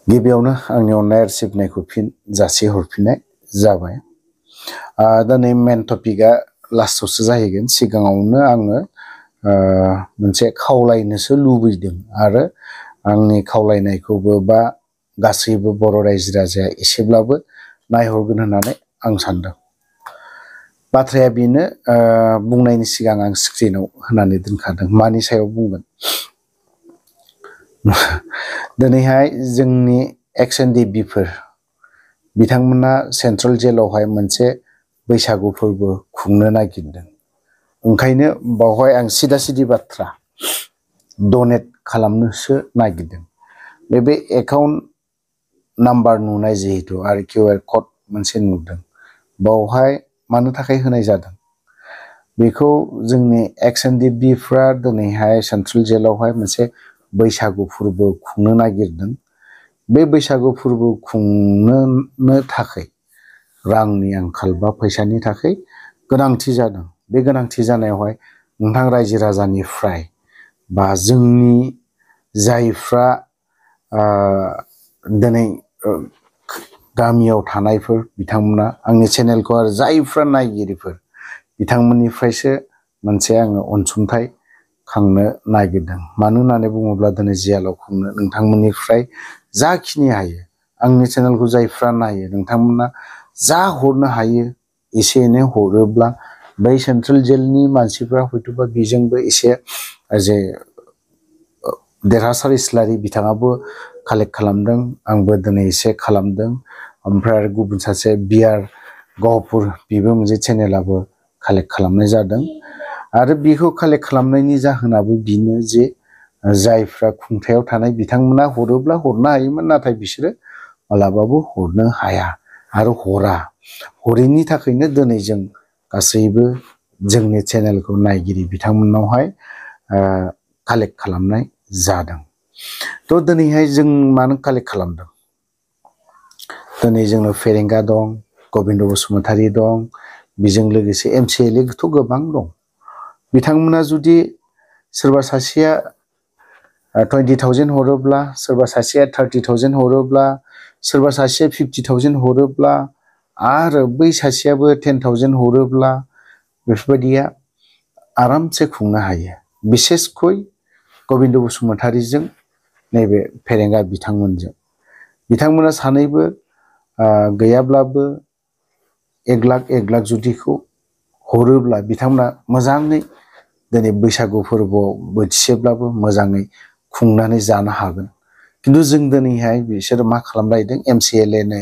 गिबियावनो आंनि अननाय आरो सिबिनायखौ फिन जासि हरफिननाय जाबाय। दा नै मेन टपिकआ लास्टआवसो जाहैगोन। सिगाङावनो आङो मोनसे खावलायनोसो लुबैदों आरो आंनि खावलायनायखौबो बा गासैबो बर' रायजो राजाया एसेब्लाबो नायहरगोन होननानै आं सानदों। बाथ्राया बेनो, बुंनायनि सिगां आं स्क्रिनाव होनानै दोनखादों मानि सायाव बुंगोन। दिनैहाय जोंनि XNDBफोर बिथांमोना सेन्ट्रेल जेलावहाय मोनसे बैसागु फोरबो खुंनो नागिरदों। ओंखायनो बावहाय आं सिदा सिदि बाथ्रा डनेट खालामनोसो नागिरदों। बे एकाउन्ट नाम्बार नुनाय जिहेतु आरो QR कड मोनसे नुदों, बावहाय मानो थाखाय होनाय जादों बेखौ जोंनि XNDBफ्रा दिनैहाय सेन्ट्रेल जेलावहाय मोनसे बैसागु फोरबो खुंनो नागिरदों। बे बैसागु फोरबो खुंनो थाखाय रांनि आंखाल बा फैसानि थाखाय गोनांथि जादों। बे गोनांथि जानायावहाय नोंथां रायजो राजानिफ्राय बा जोंनि जायफ्रा दिनै गामियाव थानायफोर बिथांमोना आंनि चेनेलखौ आरो जायफ्रा नायगिरिफोर बिथांमोननिफ्रायसो मोनसे आङो अनसुंथाइ खांनो नागिरदों। मानो होननानै बुङोब्ला दिनै जेलाव खुंनो नोंथांमोननिफ्राय जाखिनि हायो, आंनि चेनेलखौ जायफ्रा नायो नोंथांमोना जा हरनो हायो एसे एनै हरोब्ला बै सेन्ट्रेल जेलनि मानसिफ्रा हयथ'बा बेजोंबो एसे जे देरहासार इस्लारि बिथाङाबो कालेक्ट खालामदों, आंबो दिनै एसे खालामदों। ओमफ्राय आरो गुबुन सासे बिआर गहपुर बेबो मोनसे चेनेलाबो कालेक्ट खालामनाय जादों। आरो बेखौ कालेक्ट खालामनायनि जाहोनाबो बेनो जे जायफ्रा खुंथायाव थानाय बिथांमोना हरोब्ला हरनो हायोमोन, नाथाय बिसोरो मालाबाबो हरनो हाया आरो हरा। हरैनि थाखायनो दिनै जों गासैबो जोंनि चेनेलखौ नायगिरि बिथांमोननावहाय कालेक्ट खालामनाय जादों। थ' दिनैहाय जों मानो कालेक्ट खालामदों? दिनै जोंनो फेरेंगा दं, गबिन्द बसुमतारी दं, बेजों लोगोसे MCLA थ' गोबां दं। बिथांमोना जुदि सोरबा सासेया 20,000 हरोब्ला, सोरबा सासेया 30,000 हरोब्ला, सोरबा सासेया 50,000 हरोब्ला आरो बै सासेयाबो 10,000 हरोब्ला बेफोरबायदिया आरामसे खुंनो हायो। बिसेसखय गबिन्द बसुमतारीजों नैबे फेरेंगा बिथांमोना सानैबो गैयाब्लाबो 1 लाख जुदिखौ हरोब्ला बिथांमोना मोजाङै दिनै बैसागु फोरबोआव बोथिसेब्लाबो मोजाङै खुंनानै जानो हागोन। खिन्थु जों दिनैहाय बिसोरो मा खालामलायदों, MCLA नो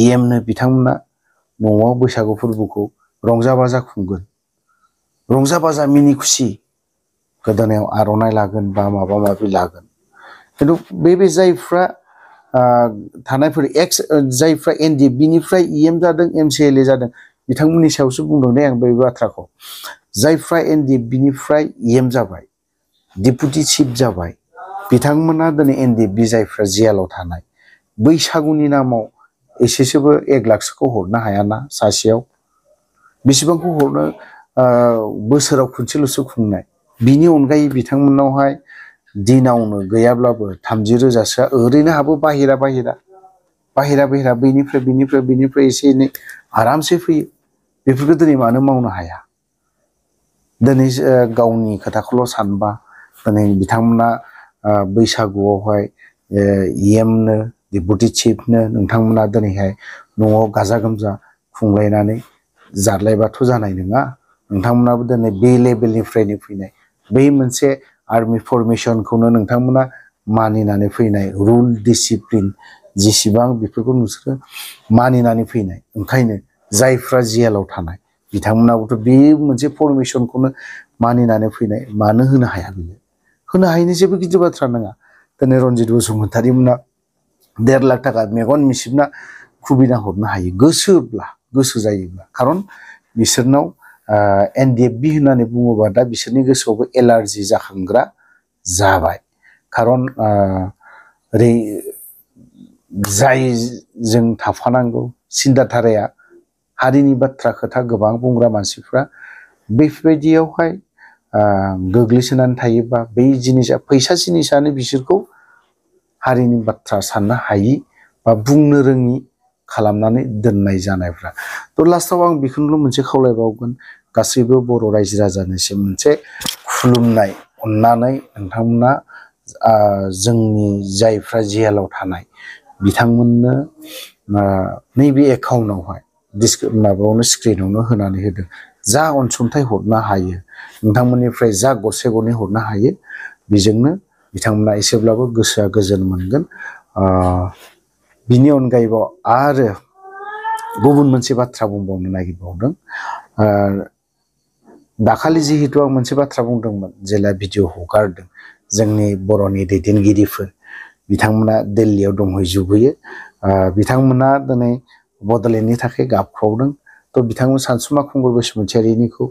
EM नो बिथांमोना न'आव बैसागु फोरबोखौ रंजा बाजा खुंगोन, रंजा बाजा मिनि खुसि गोदोनायाव आर'नाइ लागोन बा माबा माबि लागोन। खिन्थु बे जायफ्रा थानायफोर जायफ्रा NDFB EM जादों, MCLA जादों बिथांमोननि सायावसो बुंदों दे आं बे बाथ्राखौ। जायफ्रा NDFB EM जाबाय, डिपुटि चिफ जाबाय, बिथांमोना दिनै NDFB जायफ्रा जेलाव थानाय बैसागुनि नामाव एसेसोबो 1 लाखसोखौ हरनो हायाना सासेयाव? बेसेबांखौ हरनो? बोसोराव खनसेल'सो खुंनाय। बिनि अनगायै बिथांमोनावहाय दिनावनो गैयाब्लाबो 30,000सोआ ओरैनो हाबो बाहेरा बेनिफ्राय एसे एनै आरामसे फैयो। बेफोरखौ दिनै मानो मावनो हाया? दिनै गावनि खोथाखौल' सानबा दिनै बिथांमोना बैसागुआवहाय EM नो डिपुटि चिफनो नोंथांमोना दिनैहाय न'आव गाजा गोमजा खुंलायनानै जाद्लायबाथ' जानाय नङा। नोंथांमोनाबो दिनै बे लेभेलनिफ्रायनो फैनाय, बै मोनसे आर्मि फरमेसनखौनो नोंथांमोना मानिनानै फैनाय, रुल डिसिप्लिन जेसेबां बेफोरखौ नोंसोरो मानिनानै फैनाय। ओंखायनो जायफ्रा जेलाव थानाय बिथांमोनाबोथ' बे मोनसे फरमेसनखौनो मानिनानै फैनाय, मानो होनो हाया? बियो होनो हायैनि जेबो गिदिर बाथ्रा नङा। दिनै रनजित बसुमतारी मोना 1.5 लाख थाखा मेगन मिसिबना खुबिना हरनो हायो गोसोब्ला, गोसो जायोब्ला। खारन बिसोरनाव NDFB होननानै बुङोबा दा बिसोरनि गोसोआवबो एलार्जि जाखांग्रा जाबाय। खारन ओरै जायजों थाफानांगौ सिन्दाधाराया हारिनि बाथ्रा खोथा गोबां बुंग्रा मानसिफ्रा बेफोरबायदियावहाय गोग्लैसोनानै थायोबा बै जिनिसा फैसा जिनिसानो बिसोरखौ हारिनि बाथ्रा साननो हायि बा बुंनो रोङि खालामनानै दोननाय जानायफ्रा थ' लास्टाव आं बेखौनोल' मोनसे खावलायबावगोन गासैबो बर' रायजो राजानिसिम मोनसे खुलुमनाय अननानै नोंथांमोना जोंनि जायफ्रा जेलाव थानाय बिथांमोननो नैबे एकाउन्टआवहाय माबायावनो स्क्रिनावनो होनानै होदों जा अनसुंथाइ हरनो हायो नोंथांमोननिफ्राय जा गरसे गरनै हरनो हायो बेजोंनो बिथांमोना एसेब्लाबो गोसोआ गोजोन मोनगोन बिनि अनगायैबो आरो गुबुन मोनसे बाथ्रा बुंबावनो नागिरबावदों दाखालि जिहेतु आं मोनसे बाथ्रा बुंदोंमोन जेला भिडिअ हगारदों जोंनि बर'नि दैदेनगिरिफोर बिथांमोना दिल्लीयाव दंहैजोबहैयो बिथांमोना दिनै बड'लेण्डनि थाखाय गाबख्रावदों थ' बिथांमोन सानसुमा खुंगुर बसुमतारिनिखौ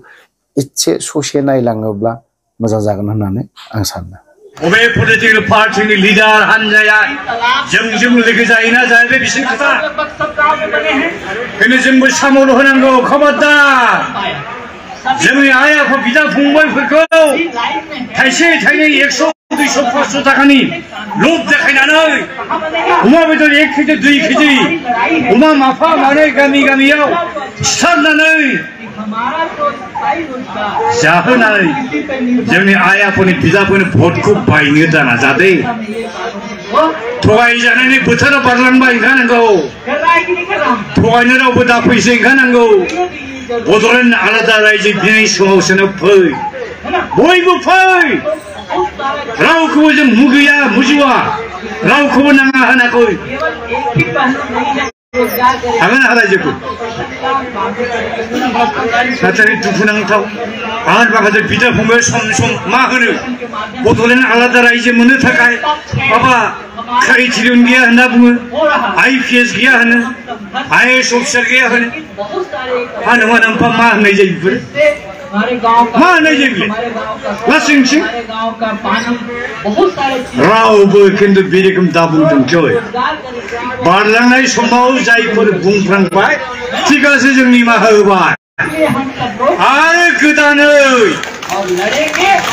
एसे ससे नायलाङोब्ला मोजां जागोन होननानै आं सानो बबे पलिटिकेल पार्टिनि लिडार हानजाया जोंजों लोगो जायोना जाया बे बिसोरनि खोथा बेनो जोंबो सामोल होनांगौ खबरदार जोंनि आइ आफा बिदा फंबायफोरखौ थाइसे थाइनै 100 200 500 थाखानि लब देखायनानै अमा बेदर 1 केजि 2 केजि अमा माफा मानै गामि गामियाव सिथारनानै जाहोनानै जोंनि आइ आफानि बिदाफोरनि भटखौ बायनो दाना जादे थगायजानायनि बोथोरा बारलांबाय ओंखारनांगौ थगायनो रावबो दाफैसै ओंखारनांगौ बड'लेण्ड आलादा रायजो बिनाय समावसो फै बयबो फै रावखौबो जों मुगैया मुजुवा रावखौबो नाङा होनाखै हागोन रायजोखौ नाथाय दुखुनांथाव आरो माखासे बिदा फंबाय सम सम मा होनो बड'लेण्ड आलादा रायजो मोननो थाखाय माबा क्राइटेरियन गैया होनना बुङो IPS गैया होनो IAS अफिसार गैया होनो मा नङा नोंफा मा होननाय जायो बेफोर मा होननाय जायो लासिंसिं रावबो खिन्थु बे रोखोम दाबुंथोंसै बारलांनाय समाव जायफोर बुंफ्रांबाय थिगासे जों निमाहा होबाय आरो गोदानै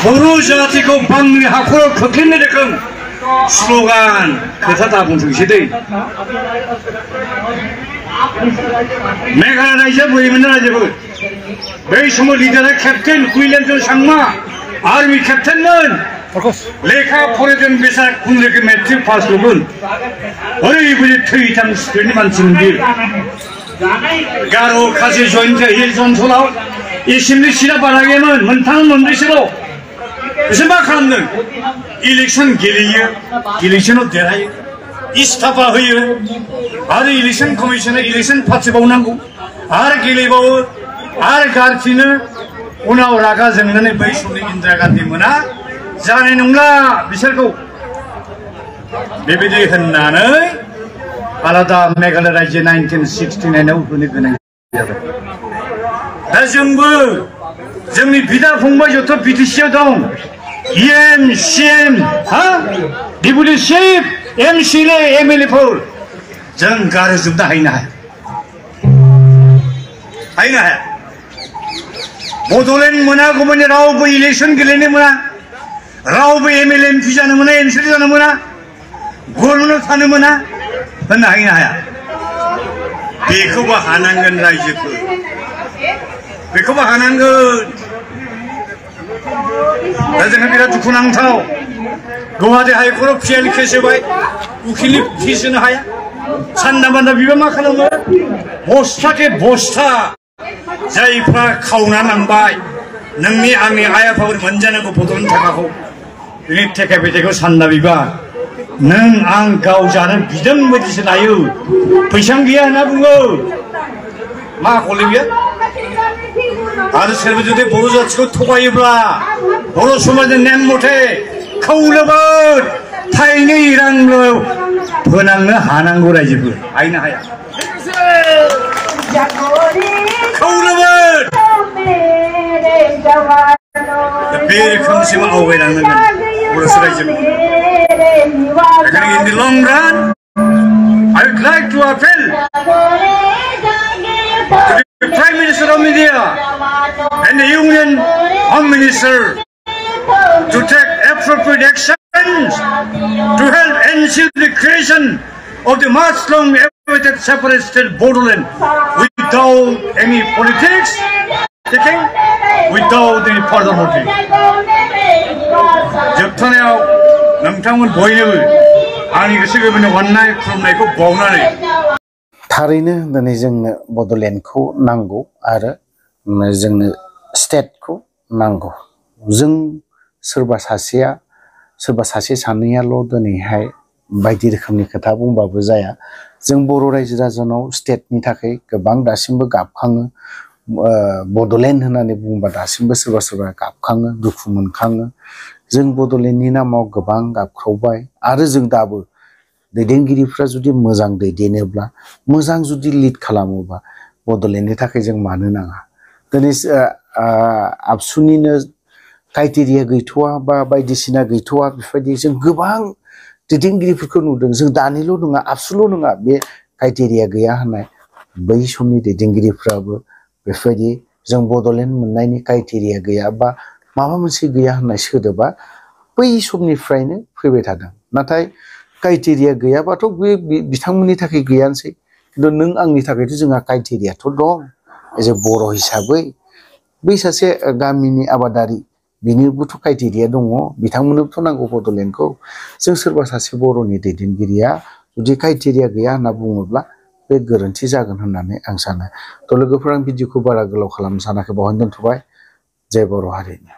बर' जातिखौ बांनि हाखराव खोख्लैनो रोखोम स्लगान खोथा दाबुंथोंसै दै मेघालय रायजोआ बोरैमोन रायजोफोर बै समाव लिडारा केप्टेन कुइलेनजों सांमा आर्मि केप्टेनमोन लेखा फरायदों बेसा खुन रोखोम मेट्रिक पास ल'मोन ओरैबायदि थैथां स्पिरिटनि मानसिमोन बियो गार' खासि जयन्त हिल्स ओनसोलाव एसेमब्लि सिटआ बारा गैयामोन मोनथाम मोनब्रैसोल' बिसोर मा खालामदों इलेक्सन गेलेयो इलेक्सनाव देरहायो इस्ताफा होयो आरो इलेक्सन कमिसना इलेक्सन फाथिबावनांगौ आरो गेलेबावो आरो गारफिनो उनाव रागा जोंनानै बै समनि इन्दिरा गान्धी मोना जानाय नंला बिसोरखौ बेबायदि होननानै आलादा मेघालय रायजो 1969 आव होनो गोनां जाबाय दा जोंबो जोंनि बिदा फंबाय जथ' बिटिसिआव दं EM CM deputy chief MCLA MLA फोर जों गारजोबनो हायनो हाया बड'लेण्ड मोनागौमानि रावबो इलेक्सन गेलेनो मोना रावबो MLA MP जानो मोना MCLA जानो मोना गभर्नमेन्टआव थानो मोना होननो हाया बेखौबो हानांगोन रायजोफोर बेखौबो हानांगोन दा जोंहा बिराद दुखुनांथाव गुवाहाटी हाइकर्टआव PL केस होबाय उकिलनि फिस होनो हाया सान्ना बान्दा बिबा मा खालामो बस्थाके बस्था जायफ्रा खावना लांबाय नोंनि आंनि आइ आफाफोर मोनजानांगौ बड'लेण्ड थाखाखौ बिनि थेखे बेथेखौ सान्ना बिबा नों आं गाव जानो बिदों बायदिसो लायो फैसा गैया होनना बुङो मा हले बियो आरो सोरबा जुदि बर' जातिखौ थगायोब्ला बर' समाजनि नेम मथे खौलोबोद थाइनै रांल' फोनांनो हानांगौ रायजोफोर हायनो हाया खौलोबोद बे रोखोमसिम आवगायलांनांगोन बर' रायजोखौ in the long run I would like to appeal to the Prime Minister of India and the Union Home Minister to take appropriate actions to help ensure the creation of the much-long awaited separate state Bodoland without any politics, without any further motive. जोबथानायाव नोंथांमोन बयनोबो आंनि गोसो गोरबोनि अननाय खुलुमनायखौ बावनानै थारैनो दिनै जोंनो बड'लेण्डखौ नांगौ आरो जोंनो स्टेटखौ नांगौ। जों सोरबा सासे सानैयाल' दिनैहाय बायदि रोखोमनि खोथा बुंबाबो जाया। जों बर' रायजो राजानाव स्टेटनि थाखाय गोबां दासिमबो गाबखाङो। बड'लेण्ड होननानै बुंबा दासिमबो सोरबा गाबखाङो, दुखु मोनखाङो। जों बड'लेण्डनि नामाव गोबां गाबख्रावबाय आरो जों दाबो दैदेनगिरिफ्रा जुदि मोजां दैदेनोब्ला, मोजां जुदि लिड खालामोबा बड'लेण्डनि थाखाय जों मानो नाङा। दिनै आबसुनिनो क्राइटेरिया गैथ'वा बा बायदिसिना गैथ'वा बेफोरबायदि जों गोबां दैदेनगिरिफोरखौ नुदों। जों दानिल' नङा, आबसुल' नङा, बे क्राइटेरिया गैया होननाय बै समनि दैदेनगिरिफ्राबो बेफोरबायदि जों बड'लेण्ड मोननायनि क्राइटेरिया गैया बा माबा मोनसे गैया होननाय सोदोबा बै समनिफ्रायनो फैबाय थादों। नाथाय क्राइटेरिया गैयाबाथ' बे बिथांमोननि थाखाय गैयानोसै, खिन्थु नों आंनि थाखायथ' जोंहा क्राइटेरियाथ' दं। एज ए बर' हिसाबै बै सासे गामिनि आबादारि बिनिबोथ' क्राइटेरिया दङ, बिथांमोननोबोथ' नांगौ बड'लेण्डखौ। जों सोरबा सासे बर'नि दैदेनगिरिया जुदि क्राइटेरिया गैया होनना बुङोब्ला बे गोरोन्थि जागोन होननानै आं सानो। थ' लोगोफोर, आं भिडिअखौ बारा गोलाव खालामनो सानाखै, बावहायनो दोनथ'बाय। जय बर' हारिनि।